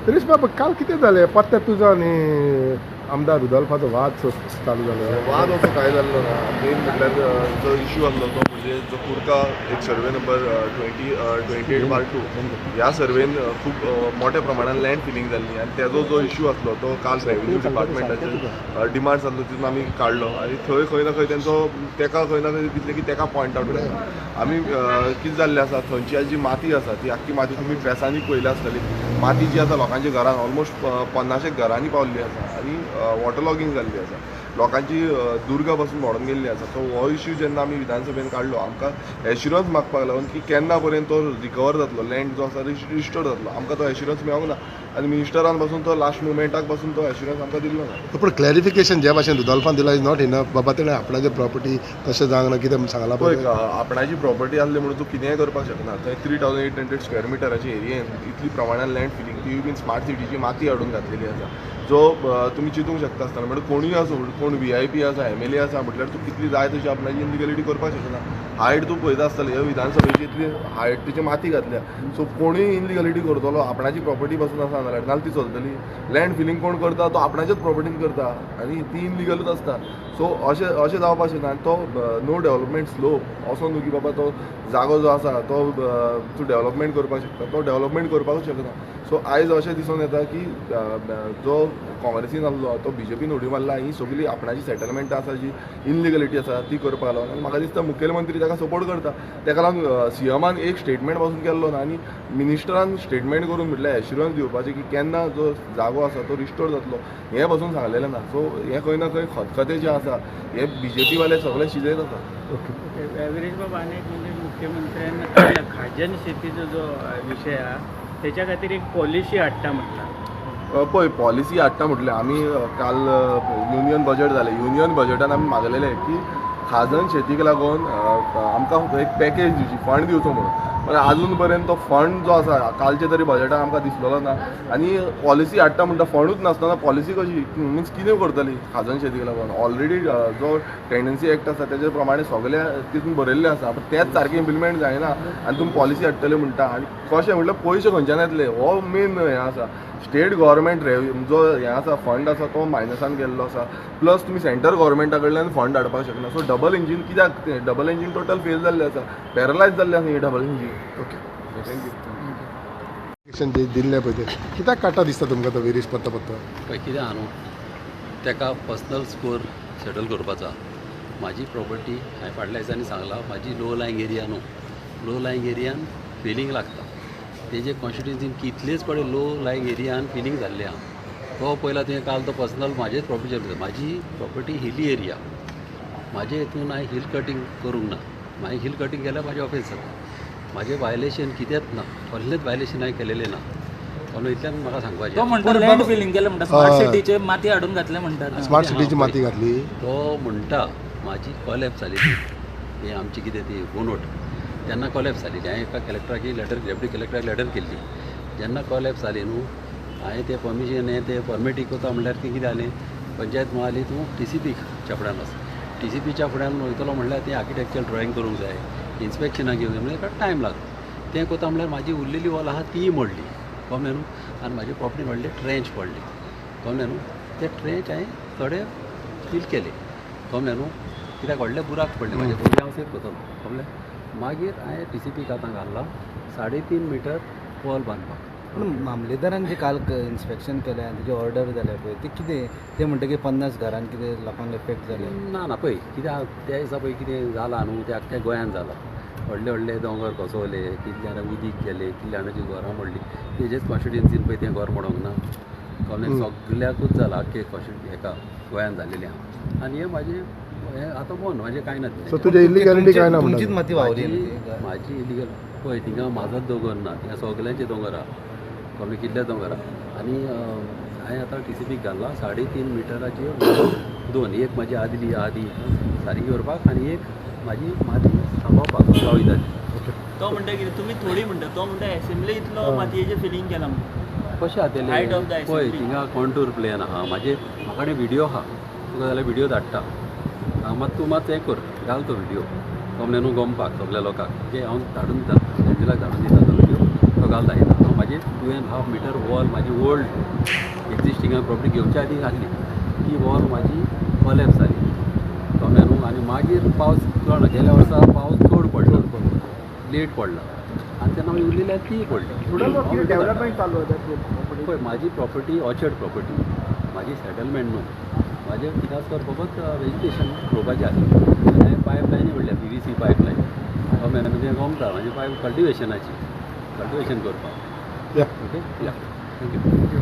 तरीच बाबा काल कितें जालें पत्त्या तुजो आनी आमदार रुदोल्फाचो वाद चालू जालो. वाद असो काय जाल्लो ना. मेन म्हटल्यार जो इश्यू आसलो तो म्हणजे जो कुर्का एक सर्वे नंबर 28/2 ह्या सर्वेन खूब मोठ्या प्रमाणात लँड फिलिंग जाल्ली आनी तेजो जो इश्यू आसलो तो काल रेव्हेन्यू डिपार्टमेंटाचे डिमांड्स आसलो तितून आमी काडलो आनी थंय खंय ना खंय तेंचो तेका खंय ना खंय दिसलें की तेका पॉयंट आवट करता. आमी कितें जाल्लें आसा थंयची आज जी माती आसा ती आख्खी माती तुमी प्रेसांनी पळयली आसतली. माती जी आसा लोकांच्या घरान ऑलमोस्ट 50 घरांनी पावल्ली आसा आनी वॉटर लॉगिंग जाल्ली आसा. लोकांची दुर्गा पासून मोडून गेल्ली आसा. सो हो इश्यू जेन्ना आमी विधानसभेन काडलो आमकां एश्युरन्स मागपाक लागून की केन्ना पर्यंत तो रिकवर जातलो लँड जो आसा रिस्टोर जातलो. आमकां तो एश्युरन्स मेळोंक ना आनी मिनिस्टरान पासून तो लास्ट मुमेंटाक पासून तो एश्युरन्स आमकां दिल्लो ना. पूण क्लॅरिफिकेशन ज्या भाशेन रुदोल्फान दिला इज नॉट इनफ. बाबा तेणें आपणाची प्रॉपर्टी तशें जावंक ना कितें सांगलां पळय आपणाची प्रॉपर्टी आसली म्हणून तूं कितेंय करपाक शकना. थंय 3800 स्क्वेअर मिटराच्या एरियेन इतली प्रमाणान लँड फिलिंग ती बीन स्मार्ट सिटीची माती हाडून घातलेली आसा. जो तुमी चिंतूंक शकता आसतना म्हणजे कोणूय आसूं कोण VIP आसा MLA आसा म्हटल्यार तूं कितली जाय तशी आपणाची इनलिगलिटी करपाक शकना. हायट तूं पळयता आसतलें ह्या विधानसभेची इतली हायट तिची माती घातल्या. सो कोणूय इनलिगलिटी करतलो आपणाची प्रॉपर्टी पासून आसा नाल्यार ती चलतली. लँड फिलिंग कोण करता तो आपणाच्याच प्रॉपर्टीन करता आनी ती इनलिगलूच आसता. सो अशें जावपाक शकना. आनी तो नो डेव्हलपमेंट स्लोप असो न्हू की बाबा तो जागो जो आसा तो तूं डेव्हलपमेंट करपाक शकता तो डेव्हलपमेंट करपाकूच शकना. सो आयज अशें दिसून येता की जो काँग्रेसीन आसलो तो BJPन उडी मारला ही सगळी आपणाची सेटलमेंट आसा जी इनलिगलिटी आसा ती करपाक लागून. आनी म्हाका दिसता मुखेलमंत्री ताका सपोर्ट करता. ताका लागून CMान एक स्टेटमेंट पासून केल्लो ना आनी मिनिस्टरान स्टेटमेंट करून म्हटल्यार एश्युरन्स दिवपाचें की केन्ना जो जागो आसा तो रिस्टोर जातलो हें पासून सांगलेलें ना. सो हें खंय ना खंय खतखतें जें आसा हे BJP वाले सगळे शिजयत आसा. ॲव्हरेज बाबा अनेक म्हणजे मुख्यमंत्र्यांना खाजन शेतीचा जो विषय हा त्याच्या खातीर एक पॉलिसी हाडटा म्हटलं. पळय पॉलिसी हाडटा म्हटलें आमी काल युनियन बजट जालें. युनियन बजटान आमी मागलेलें की खाजन शेतीक लागून आमकां एक पॅकेज दिवची फंड दिवचो म्हणून. पण आजून पर्यंत तो फंड जो आसा कालचे तरी बजटान आमकां दिसलेलो ना. आनी पॉलिसी हाडटा म्हणटा फंडूच नासतना पॉलिसी कशी मिन्स कितें करतली खाजन शेतीक लागून. ऑलरेडी जो टेंडन्सी एक्ट आसा तेजे प्रमाणे सगळे तितून बरयल्लें आसा पण तेच सारकें इम्प्लिमेंट जायना आनी तुमी पॉलिसी हाडटले म्हणटा. आनी कशें म्हटल्यार पयशे खंयच्यान येतले हो मेन हें आसा. स्टेट गव्हर्मेंट जो हें आसा फंड आसा तो मायनसान गेल्लो आसा. प्लस तुमी सेंट्रल गव्हर्मेंटा कडल्यान फंड हाडपाक शकना. सो डबल इंजीन कित्याक तें डबल इंजीन टोटल फेल जाल्लें आसा. पॅरलायज जाल्लें आसा ही डबल इंजीन. Okay thank you. दिल्ले पळय ते कित्याक काडटा दिसता तुमकां तो वेरीस पत्ता पळय कितें आहा न्हू ताका पर्सनल स्कोर सेटल करपाचा. म्हाजी प्रॉपर्टी हांवें फाटल्या दिसांनी सांगलां म्हाजी लो लायंग एरिया न्हू. लो लायंग एरियान फिलिंग लागता. तेजे कॉन्स्टिट्युन्सीन कितलेच पडे लो लायंग एरियान फिलिंग जाल्ले आहा. तो पयला तुवें काल तो पर्सनल म्हाजेच प्रॉपर्टी म्हाजी प्रॉपर्टी हिली एरिया. म्हाजे हितून हांवें हिल कटींग करूंक ना. हांवें हिल कटींग केल्यार म्हाजें ऑफीस जाता. म्हाजें वायलेशन कितेंच ना. कसलेंच वायलेशन हांवें केलेलें ना. म्हणून इतल्यान म्हाका सांगपाचें तो म्हणटा लँड फिलिंग केलें म्हणटा स्मार्ट सिटीचे माती हाडून घातले म्हणटा. स्मार्ट सिटीची माती घातली. तो म्हणटा म्हाजी कॉलॅप्स जाली ती आमची कितें ती बोनोट तेन्ना कॉलॅप्स जाली. हांवें एका कलेक्टराकी लेटर डेप्युटी कलेक्टराक लेटर केल्ली. जेन्ना कॉलॅप्स जाली न्हू हांवें तें परमिशन हें तें फॉर्मेटी करता म्हणल्यार ती कितें जालें पंचायत म्हणाली तूं TCP च्या फुड्यान वच. TCPच्या फुड्यान वयतलो म्हणल्यार तें आर्किटेक्चर ड्रॉइंग करूंक जाय इन्स्पेक्शनाक घेवंक जाय म्हणल्यार टायम लागलो. तें करता म्हणल्यार म्हाजी उरलेली वॉल आहा ती मोडली कळ्ळें न्हू. आनी म्हाजे प्रॉपर्टीन व्हडले ट्रेंच पडले कळ्ळें न्हू. ते ट्रेंच हांवें थोडे फील केले कळ्ळें न्हू. कित्याक व्हडले बुराक पडले म्हाजे पयलीं हांव सेव करतलो कळ्ळें. मागीर हांवें TCP आतां घाल्ला 3.5 मिटर वॉल बांदपाक. पूण मामलेदारान जे काल इन्स्पेक्शन केलें आनी तेजे ऑर्डर जाल्या पळय ते कितें ते म्हणटा की 50 घरांक कितें लोकांक एफेक्ट जाले. ना पळय कित्याक त्या दिसा पळय कितें जालां न्हू तें आख्ख्या गोंयांत जालां. व्हडले व्हडले दोंगर कोसळले कितल्या जाणां उदीक गेले कितल्या जाणांची घरां मोडली. तेजेच कॉन्स्टिट्युन्सीन पळय तें घर मोडोंक ना कळ्ळें. सगळ्याकूच जालां आख्खे हेका गोंयांत जाल्लेलें आहा. आनी हें म्हाजें हें आतां बंद म्हाजें कांय ना. सो तुजे इलिगॅलिटी काय ना तुमचीच माती वावरी म्हाजी इलिगल पळय थिंगा म्हाजोच दोंगर ना थिंगा सगळ्यांचे दोंगर आहा कळ्ळें कितले दोंगर आहा. आनी हांवें आतां TCP घाल्ला 3.5 मिटराची 2 एक म्हाजी आदली सारकी करपाक आनी एक म्हाजी माती थांबोवपाक वयताली. तो म्हणटा कितें तुमी थोडी म्हणटा तो म्हणटा एसेंब्ली इतलो मातयेचें फिलिंग केलां म्हणटा. कशें जातलें पळय थिंगा कॉन्टूर प्लेन आहा म्हाका कडेन व्हिडिओ आहा तुका जाल्यार व्हिडिओ धाडटा. मात तूं मात हें कर घाल तो व्हिडिओ कळ्ळें न्हू गमपाक सगळ्या लोकांक जे हांव धाडून दिता एंजलाक धाडून दिता तो व्हिडिओ तो घाल दाखयता. माझी 2.5 मीटर वॉल माझी ओल्ड एक्झिस्टिंग प्रॉपर्टी घेवच्या आधी आसली ती वॉल माझी कॉलॅप्स जाली कम्यानू आनी मागीर पावस कळना गेल्या वर्सा पावस चड पडलो लेट पडला आनी तेन्ना मागीर उरलेली ती पडली डेव्हलपमेंट चालू होतं पळय म्हाजी प्रॉपर्टी ऑर्चर्ड प्रॉपर्टी म्हाजी सेटलमेंट न्हू म्हाजें कित्याक कर फकत वेजिटेशन रोवपाचें आसलें हांवें पायपलायनी म्हणल्या PVC पायपलायन म्हणजे गमता म्हाजी पायप कल्टिवेशनाची कल्टिवेशन करपाक या ओके या थँक्यू